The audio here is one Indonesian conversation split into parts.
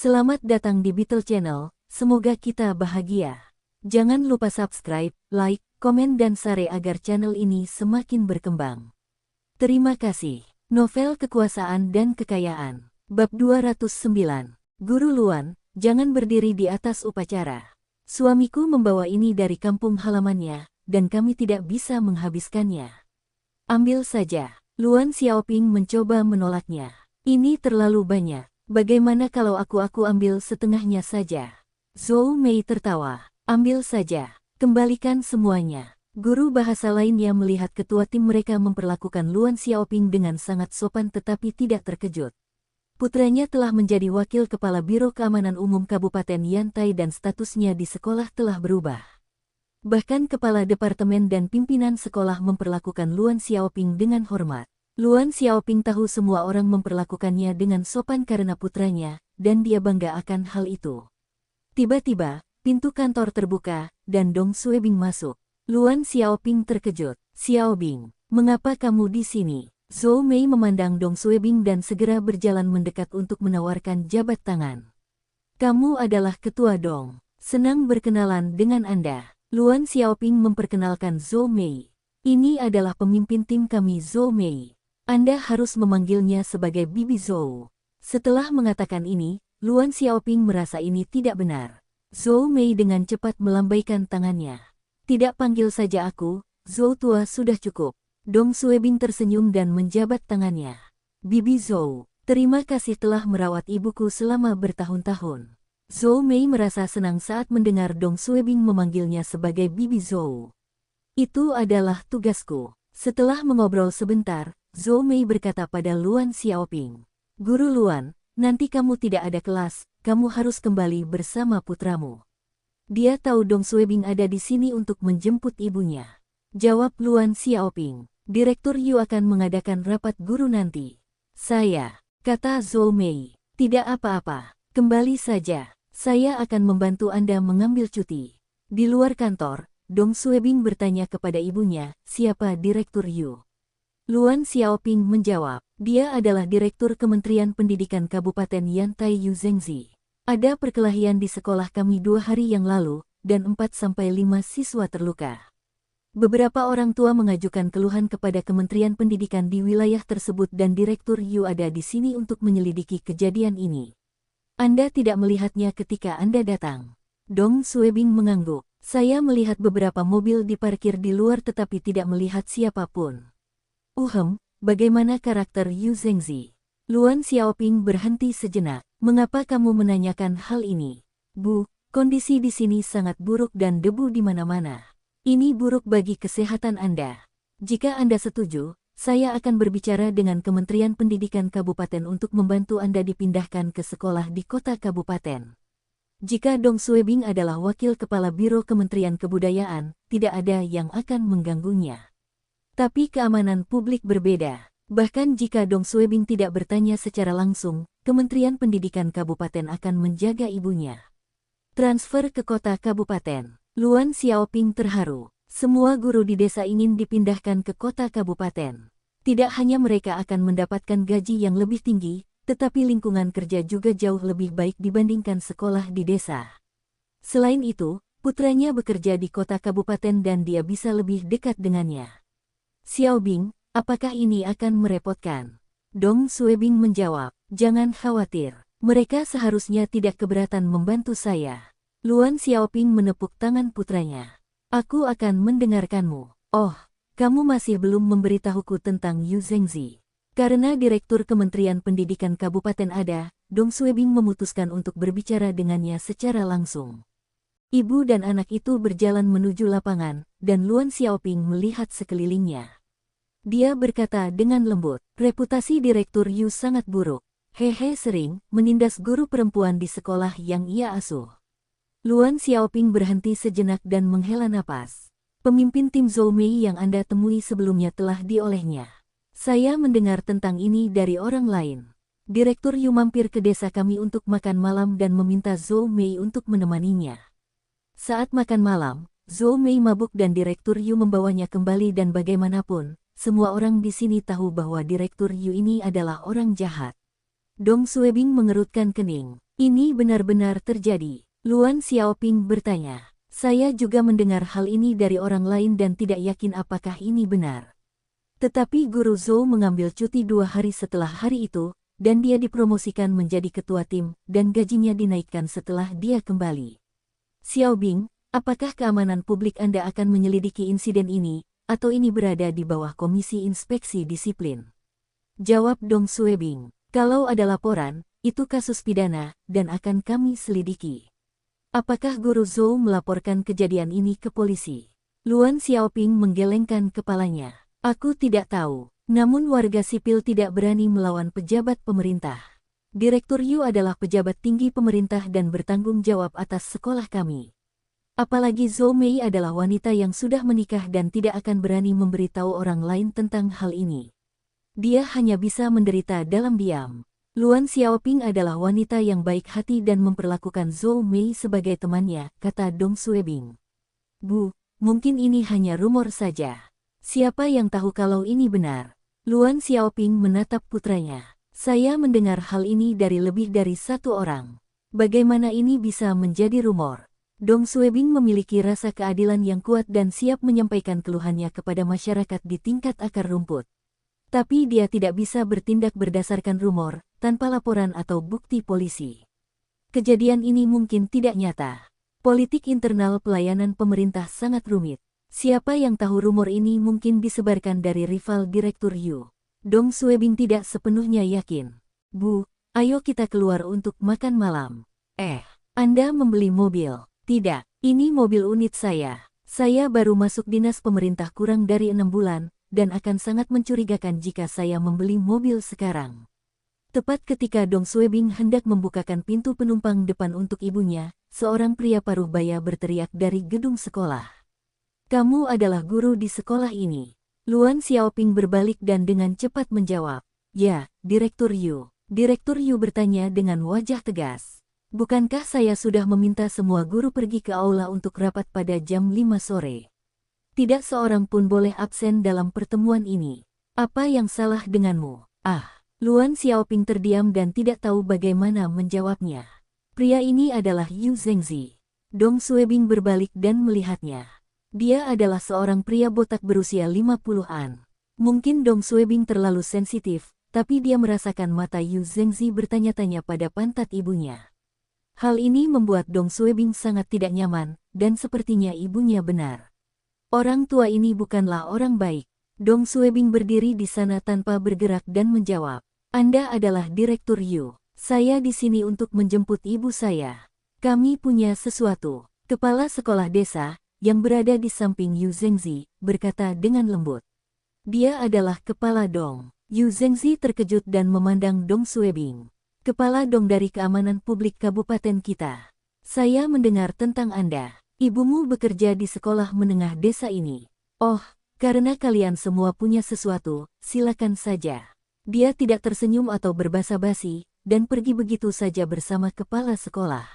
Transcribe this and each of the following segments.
Selamat datang di Beetle Channel, semoga kita bahagia. Jangan lupa subscribe, like, komen dan share agar channel ini semakin berkembang. Terima kasih. Novel Kekuasaan dan Kekayaan. Bab 209. Guru Luan, jangan berdiri di atas upacara. Suamiku membawa ini dari kampung halamannya, dan kami tidak bisa menghabiskannya. Ambil saja. Luan Xiaoping mencoba menolaknya. Ini terlalu banyak. Bagaimana kalau aku ambil setengahnya saja? Zhou Mei tertawa. Ambil saja. Kembalikan semuanya. Guru bahasa lainnya melihat ketua tim mereka memperlakukan Luan Xiaoping dengan sangat sopan tetapi tidak terkejut. Putranya telah menjadi wakil kepala Biro Keamanan Umum Kabupaten Yantai dan statusnya di sekolah telah berubah. Bahkan kepala departemen dan pimpinan sekolah memperlakukan Luan Xiaoping dengan hormat. Luan Xiaoping tahu semua orang memperlakukannya dengan sopan karena putranya, dan dia bangga akan hal itu. Tiba-tiba, pintu kantor terbuka, dan Dong Suebing masuk. Luan Xiaoping terkejut. Xiaobing, mengapa kamu di sini? Zhou Mei memandang Dong Suebing dan segera berjalan mendekat untuk menawarkan jabat tangan. Kamu adalah ketua Dong. Senang berkenalan dengan Anda. Luan Xiaoping memperkenalkan Zhou Mei. Ini adalah pemimpin tim kami Zhou Mei. Anda harus memanggilnya sebagai Bibi Zhou. Setelah mengatakan ini, Luan Xiaoping merasa ini tidak benar. Zhou Mei dengan cepat melambaikan tangannya. Tidak panggil saja aku, Zhou tua sudah cukup. Dong Suebing tersenyum dan menjabat tangannya. Bibi Zhou, terima kasih telah merawat ibuku selama bertahun-tahun. Zhou Mei merasa senang saat mendengar Dong Suebing memanggilnya sebagai Bibi Zhou. Itu adalah tugasku. Setelah mengobrol sebentar, Zhou Mei berkata pada Luan Xiaoping, Guru Luan, nanti kamu tidak ada kelas, kamu harus kembali bersama putramu. Dia tahu Dong Suebing ada di sini untuk menjemput ibunya. Jawab Luan Xiaoping, Direktur Yu akan mengadakan rapat guru nanti. Saya, kata Zhou Mei, tidak apa-apa, kembali saja, saya akan membantu Anda mengambil cuti. Di luar kantor, Dong Suebing bertanya kepada ibunya, siapa Direktur Yu? Luan Xiaoping menjawab, dia adalah Direktur Kementerian Pendidikan Kabupaten Yantai Yu Zhengzi. Ada perkelahian di sekolah kami 2 hari yang lalu, dan 4-5 siswa terluka. Beberapa orang tua mengajukan keluhan kepada Kementerian Pendidikan di wilayah tersebut dan Direktur Yu ada di sini untuk menyelidiki kejadian ini. Anda tidak melihatnya ketika Anda datang. Dong Suebing mengangguk. Saya melihat beberapa mobil diparkir di luar tetapi tidak melihat siapapun. Bagaimana karakter Yu Zhengzi? Luan Xiaoping berhenti sejenak. Mengapa kamu menanyakan hal ini? Bu, kondisi di sini sangat buruk dan debu di mana-mana. Ini buruk bagi kesehatan Anda. Jika Anda setuju, saya akan berbicara dengan Kementerian Pendidikan Kabupaten untuk membantu Anda dipindahkan ke sekolah di kota kabupaten. Jika Dong Suebing adalah wakil kepala Biro Kementerian Kebudayaan, tidak ada yang akan mengganggunya. Tapi keamanan publik berbeda. Bahkan jika Dong Suebing tidak bertanya secara langsung, Kementerian Pendidikan Kabupaten akan menjaga ibunya. Transfer ke kota kabupaten. Luan Xiaoping terharu. Semua guru di desa ingin dipindahkan ke kota kabupaten. Tidak hanya mereka akan mendapatkan gaji yang lebih tinggi, tetapi lingkungan kerja juga jauh lebih baik dibandingkan sekolah di desa. Selain itu, putranya bekerja di kota kabupaten dan dia bisa lebih dekat dengannya. Xiaobing, apakah ini akan merepotkan? Dong Suebing menjawab, jangan khawatir. Mereka seharusnya tidak keberatan membantu saya. Luan Xiaoping menepuk tangan putranya. Aku akan mendengarkanmu. Oh, kamu masih belum memberitahuku tentang Yu Zhengzi. Karena Direktur Kementerian Pendidikan Kabupaten ada, Dong Suebing memutuskan untuk berbicara dengannya secara langsung. Ibu dan anak itu berjalan menuju lapangan, dan Luan Xiaoping melihat sekelilingnya. Dia berkata dengan lembut, reputasi Direktur Yu sangat buruk. Hehe sering menindas guru perempuan di sekolah yang ia asuh. Luan Xiaoping berhenti sejenak dan menghela napas. Pemimpin tim Zhou Mei yang Anda temui sebelumnya telah diolehnya. Saya mendengar tentang ini dari orang lain. Direktur Yu mampir ke desa kami untuk makan malam dan meminta Zhou Mei untuk menemaninya. Saat makan malam, Zhou Mei mabuk dan Direktur Yu membawanya kembali dan bagaimanapun, semua orang di sini tahu bahwa Direktur Yu ini adalah orang jahat. Dong Suebing mengerutkan kening. Ini benar-benar terjadi? Luan Xiaoping bertanya. Saya juga mendengar hal ini dari orang lain dan tidak yakin apakah ini benar. Tetapi Guru Zhou mengambil cuti 2 hari setelah hari itu, dan dia dipromosikan menjadi ketua tim, dan gajinya dinaikkan setelah dia kembali. Xiaobing, apakah keamanan publik Anda akan menyelidiki insiden ini, atau ini berada di bawah Komisi Inspeksi Disiplin? Jawab Dong Suebing. Kalau ada laporan, itu kasus pidana, dan akan kami selidiki. Apakah Guru Zhou melaporkan kejadian ini ke polisi? Luan Xiaoping menggelengkan kepalanya. Aku tidak tahu, namun warga sipil tidak berani melawan pejabat pemerintah. Direktur Yu adalah pejabat tinggi pemerintah dan bertanggung jawab atas sekolah kami. Apalagi Zhou Mei adalah wanita yang sudah menikah dan tidak akan berani memberitahu orang lain tentang hal ini. Dia hanya bisa menderita dalam diam. Luan Xiaoping adalah wanita yang baik hati dan memperlakukan Zhou Mei sebagai temannya, kata Dong Suebing. Bu, mungkin ini hanya rumor saja. Siapa yang tahu kalau ini benar? Luan Xiaoping menatap putranya. Saya mendengar hal ini dari lebih dari satu orang. Bagaimana ini bisa menjadi rumor? Dong Suebing memiliki rasa keadilan yang kuat dan siap menyampaikan keluhannya kepada masyarakat di tingkat akar rumput. Tapi dia tidak bisa bertindak berdasarkan rumor, tanpa laporan atau bukti polisi. Kejadian ini mungkin tidak nyata. Politik internal pelayanan pemerintah sangat rumit. Siapa yang tahu rumor ini mungkin disebarkan dari rival Direktur Yu. Dong Suebing tidak sepenuhnya yakin. Bu, ayo kita keluar untuk makan malam. Anda membeli mobil? Tidak, ini mobil unit saya. Saya baru masuk dinas pemerintah kurang dari 6 bulan, dan akan sangat mencurigakan jika saya membeli mobil sekarang. Tepat ketika Dong Suebing hendak membukakan pintu penumpang depan untuk ibunya, seorang pria paruh baya berteriak dari gedung sekolah. Kamu adalah guru di sekolah ini. Luan Xiaoping berbalik dan dengan cepat menjawab. Ya, Direktur Yu. Direktur Yu bertanya dengan wajah tegas. Bukankah saya sudah meminta semua guru pergi ke aula untuk rapat pada jam 5 sore? Tidak seorang pun boleh absen dalam pertemuan ini. Apa yang salah denganmu? Luan Xiaoping terdiam dan tidak tahu bagaimana menjawabnya. Pria ini adalah Yu Zhengzi. Dong Suebing berbalik dan melihatnya. Dia adalah seorang pria botak berusia 50-an. Mungkin Dong Suebing terlalu sensitif, tapi dia merasakan mata Yu Zhengzi bertanya-tanya pada pantat ibunya. Hal ini membuat Dong Suebing sangat tidak nyaman, dan sepertinya ibunya benar. Orang tua ini bukanlah orang baik. Dong Suebing berdiri di sana tanpa bergerak dan menjawab. Anda adalah Direktur Yu. Saya di sini untuk menjemput ibu saya. Kami punya sesuatu. Kepala sekolah desa, yang berada di samping Yu Zhengzi, berkata dengan lembut. Dia adalah kepala Dong. Yu Zhengzi terkejut dan memandang Dong Suebing. Kepala Dong dari keamanan publik kabupaten kita. Saya mendengar tentang Anda. Ibumu bekerja di sekolah menengah desa ini. Oh, karena kalian semua punya sesuatu, silakan saja. Dia tidak tersenyum atau berbasa-basi, dan pergi begitu saja bersama kepala sekolah.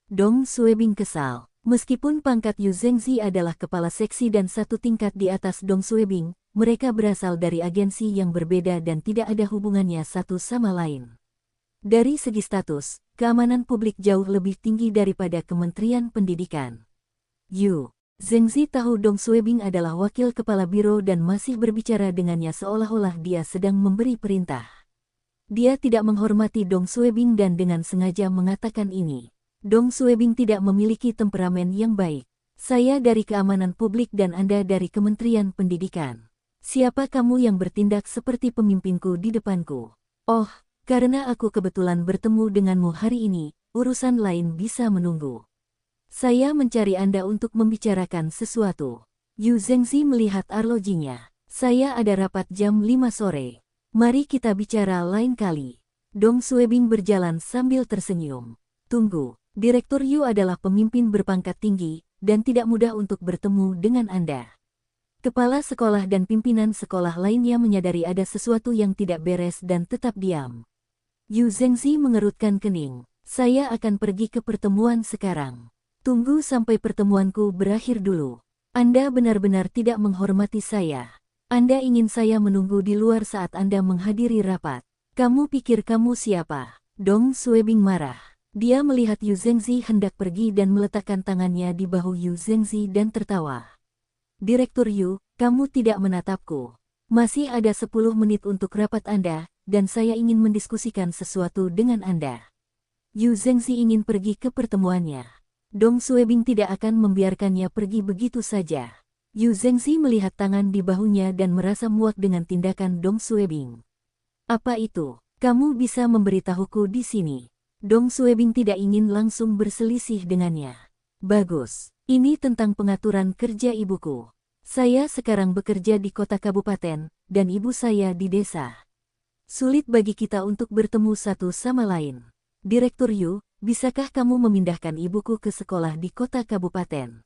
Dong Suebing kesal. Meskipun pangkat Yu Zhengzi adalah kepala seksi dan satu tingkat di atas Dong Suebing, mereka berasal dari agensi yang berbeda dan tidak ada hubungannya satu sama lain. Dari segi status, keamanan publik jauh lebih tinggi daripada Kementerian Pendidikan. Yu Zhengzi tahu Dong Suebing adalah wakil kepala biro dan masih berbicara dengannya seolah-olah dia sedang memberi perintah. Dia tidak menghormati Dong Suebing dan dengan sengaja mengatakan ini. Dong Suebing tidak memiliki temperamen yang baik. Saya dari keamanan publik dan Anda dari Kementerian Pendidikan. Siapa kamu yang bertindak seperti pemimpinku di depanku? Oh, karena aku kebetulan bertemu denganmu hari ini, urusan lain bisa menunggu. Saya mencari Anda untuk membicarakan sesuatu. Yu Zhengzi melihat arlojinya. Saya ada rapat jam 5 sore. Mari kita bicara lain kali. Dong Suebing berjalan sambil tersenyum. Tunggu, Direktur Yu adalah pemimpin berpangkat tinggi, dan tidak mudah untuk bertemu dengan Anda. Kepala sekolah dan pimpinan sekolah lainnya menyadari ada sesuatu yang tidak beres dan tetap diam. Yu Zhengzi mengerutkan kening. Saya akan pergi ke pertemuan sekarang. Tunggu sampai pertemuanku berakhir dulu. Anda benar-benar tidak menghormati saya. Anda ingin saya menunggu di luar saat Anda menghadiri rapat. Kamu pikir kamu siapa? Dong Suebing marah. Dia melihat Yu Zhengzi hendak pergi dan meletakkan tangannya di bahu Yu Zhengzi dan tertawa. Direktur Yu, kamu tidak menatapku. Masih ada 10 menit untuk rapat Anda, dan saya ingin mendiskusikan sesuatu dengan Anda. Yu Zhengzi ingin pergi ke pertemuannya. Dong Suebing tidak akan membiarkannya pergi begitu saja. Yu Zhengzi melihat tangan di bahunya dan merasa muak dengan tindakan Dong Suebing. Apa itu? Kamu bisa memberitahuku di sini. Dong Suebing tidak ingin langsung berselisih dengannya. Bagus. Ini tentang pengaturan kerja ibuku. Saya sekarang bekerja di kota kabupaten, dan ibu saya di desa. Sulit bagi kita untuk bertemu satu sama lain. Direktur Yu, bisakah kamu memindahkan ibuku ke sekolah di kota kabupaten?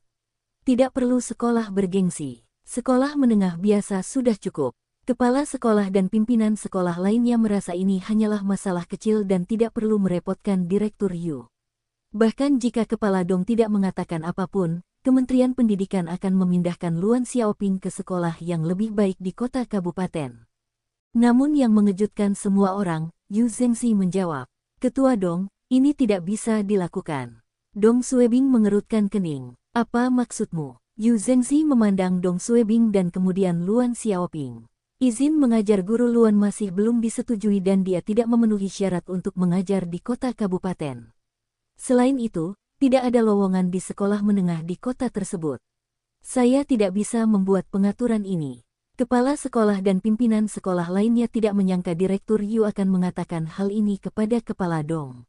Tidak perlu sekolah bergengsi. Sekolah menengah biasa sudah cukup. Kepala sekolah dan pimpinan sekolah lainnya merasa ini hanyalah masalah kecil dan tidak perlu merepotkan Direktur Yu. Bahkan jika Kepala Dong tidak mengatakan apapun, Kementerian Pendidikan akan memindahkan Luan Xiaoping ke sekolah yang lebih baik di kota kabupaten. Namun yang mengejutkan semua orang, Yu Zhengzi menjawab, Ketua Dong, ini tidak bisa dilakukan. Dong Suebing mengerutkan kening. Apa maksudmu? Yu Zhengzi memandang Dong Suebing dan kemudian Luan Xiaoping. Izin mengajar guru Luan masih belum disetujui dan dia tidak memenuhi syarat untuk mengajar di kota kabupaten. Selain itu, tidak ada lowongan di sekolah menengah di kota tersebut. Saya tidak bisa membuat pengaturan ini. Kepala sekolah dan pimpinan sekolah lainnya tidak menyangka Direktur Yu akan mengatakan hal ini kepada Kepala Dong.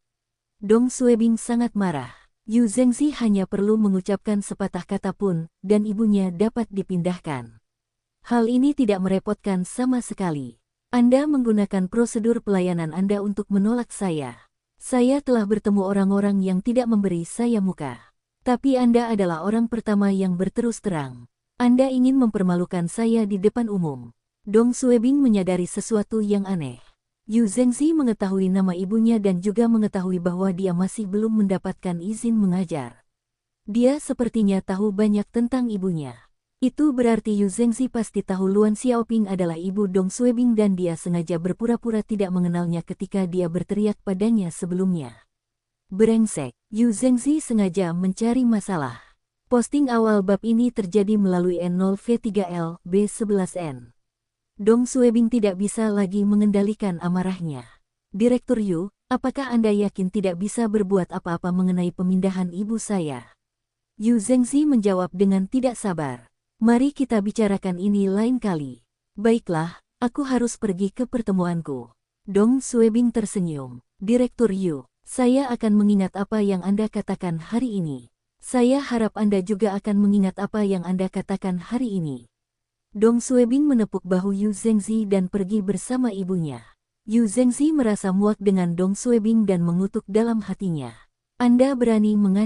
Dong Suebing sangat marah. Yu Zhengzi hanya perlu mengucapkan sepatah kata pun, dan ibunya dapat dipindahkan. Hal ini tidak merepotkan sama sekali. Anda menggunakan prosedur pelayanan Anda untuk menolak saya. Saya telah bertemu orang-orang yang tidak memberi saya muka. Tapi Anda adalah orang pertama yang berterus terang. Anda ingin mempermalukan saya di depan umum. Dong Suebing menyadari sesuatu yang aneh. Yu Zhengzi mengetahui nama ibunya dan juga mengetahui bahwa dia masih belum mendapatkan izin mengajar. Dia sepertinya tahu banyak tentang ibunya. Itu berarti Yu Zhengzi pasti tahu Luan Xiaoping adalah ibu Dong Suebing dan dia sengaja berpura-pura tidak mengenalnya ketika dia berteriak padanya sebelumnya. Brengsek, Yu Zhengzi sengaja mencari masalah. Posting awal bab ini terjadi melalui N0V3L B11N. Dong Suebing tidak bisa lagi mengendalikan amarahnya. Direktur Yu, apakah Anda yakin tidak bisa berbuat apa-apa mengenai pemindahan ibu saya? Yu Zhengzi menjawab dengan tidak sabar. Mari kita bicarakan ini lain kali. Baiklah, aku harus pergi ke pertemuanku. Dong Suebing tersenyum. Direktur Yu, saya akan mengingat apa yang Anda katakan hari ini. Saya harap Anda juga akan mengingat apa yang Anda katakan hari ini. Dong Suebing menepuk bahu Yu Zhengzi dan pergi bersama ibunya. Yu Zhengzi merasa muak dengan Dong Suebing dan mengutuk dalam hatinya. Anda berani mengancam